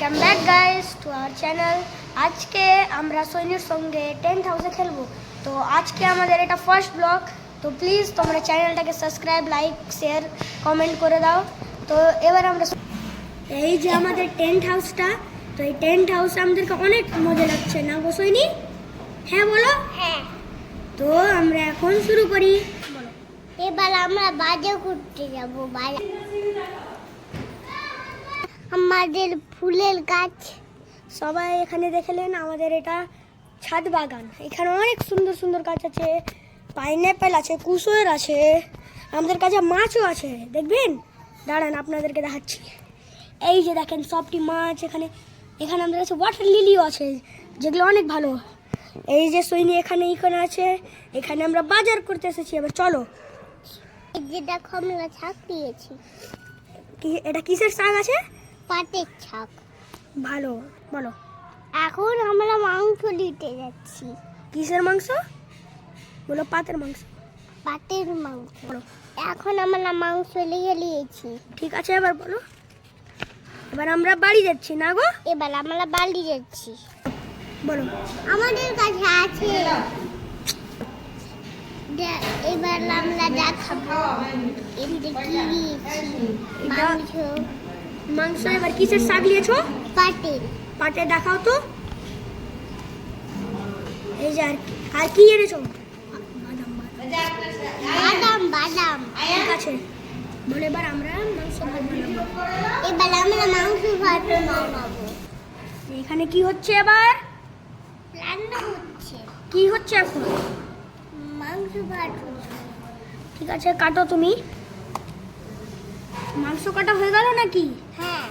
Welcome back guys to our channel. আজকে আমরা সৈনির সঙ্গে টেন্ট হাউসে খেলবো। তো আজকে আমাদের এটা ফার্স্ট ব্লগ। তো প্লিজ তোমরা চ্যানেলটাকে সাবস্ক্রাইব, লাইক, শেয়ার, কমেন্ট করে দাও। তো এবার আমরা এই যে আমাদের টেন্ট হাউসটা, তো এই টেন্ট হাউসে আমাদেরকে অনেক মজা লাগছে না গো সৈনি? হ্যাঁ বলো। হ্যাঁ, তো আমরা এখন শুরু করি। বলো। এবার আমরা বাজার করতে যাব। আমাদের ফুলের গাছ, সবাই এখানে দেখলেন আমাদের এটা ছাদ বাগান। এখানে অনেক সুন্দর সুন্দর গাছ আছে, পাইনঅ্যাপেল আছে, কুশোর আছে, আমাদের কাছে মাছও আছে। দেখবেন, দাঁড়ান আপনাদেরকে দেখাচ্ছি। এই যে দেখেন সবটি মাছ এখানে। এখানে আমাদের কাছে ওয়াটার লিলিও আছে, যেগুলো অনেক ভালো। এই যে সৈনি এখানে আছে। এখানে আমরা বাজার করতে এসেছি। এবার চলো। এই যে দেখো আমরা শাক দিয়েছি, কি এটা কিসের শাক আছে? পাটের শাক। ভালো, বলো। এখন আমরা মাংস দিতে যাচ্ছি। কিসের মাংস? বলো। পাতের মাংস। পাটের মাংস। বলো। এখন আমরা মাংস নিয়েছি। ঠিক আছে, এবার বলো। এবার আমরা বাড়ি যাচ্ছি না গো? এবার আমরা বাড়ি যাচ্ছি। বলো। আমাদের কাছে আছে। এবার আমরা দেখাবো এতে কি দিয়েছি। মাংস। মাংস। এবার কিসের শাক নিয়েছো? পাটের। পাটে দেখাও তো। এই যে আর কি এনেছো? বাদাম বাদাম। ঠিক আছে, বলে এবার আমরা মাংস ভাত বানাবো। এবার আমরা মাংস ভাত বানাবো। এখানে কি হচ্ছে এবার? রান্না হচ্ছে। কি হচ্ছে এখন? মাংস ভাত হচ্ছে। ঠিক আছে, কাটো তুমি। মাংস কাটা হয়ে গেল নাকি? হ্যাঁ,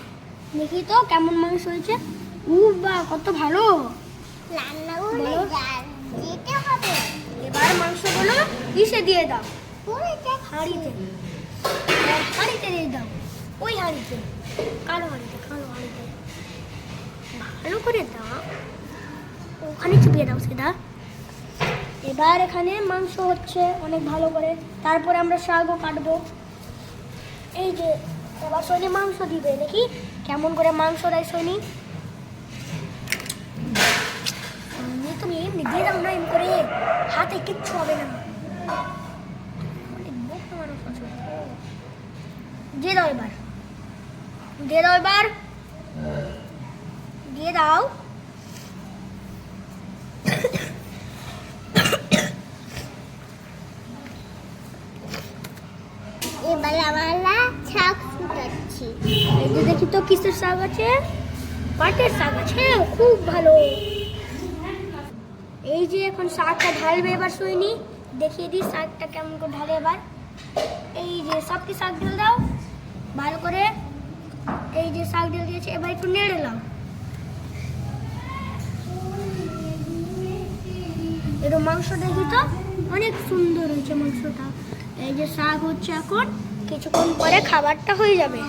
দেখি তো কেমন মাংস হয়েছে। বাহ, কত ভালো। রান্না করে বলো। যেতে হবে। এবার মাংসগুলো ইসে দিয়ে দাও, করে হাঁড়িতে। হাঁড়িতে দিয়ে দাও, ওই হাঁড়িতে, কালো হাঁড়িতে, কালো হাঁড়িতে ভালো করে দাও। ওখানে চুপিয়ে দাও সেটা। এবার এখানে মাংস হচ্ছে অনেক ভালো করে। তারপরে আমরা শাকও কাটবো। এই যে এবার সৈনি মাংস দিবে। দেখি কেমন করে মাংস দেয় সৈনি। তুমি এমনি দিয়ে দাও না, এমনি করে হাতে কিচ্ছু হবে না। দিয়ে দাও এবার, দিয়ে দাও এবার, দিয়ে দাও। এবার আমরা শাক ফুটাচ্ছি। এই যে দেখি তো কিসের শাক আছে? পাটের শাক আছে, খুব ভালো। এই যে এখন শাকটা ঢালবে এবার সৈনি। দেখিয়ে দিই শাকটা কেমন করে ঢালে এবার। এই যে সবটি শাক ঢেলে দাও ভালো করে। এই যে শাক ঢেলে দিয়েছে, এবার একটু নেড়ে দাও। একটু মাংস দেখি তো, অনেক সুন্দর হয়েছে মাংসটা। এই যে শাক হচ্ছে, এখন কিছুক্ষণ পরে খাবারটা হয়ে যাবে।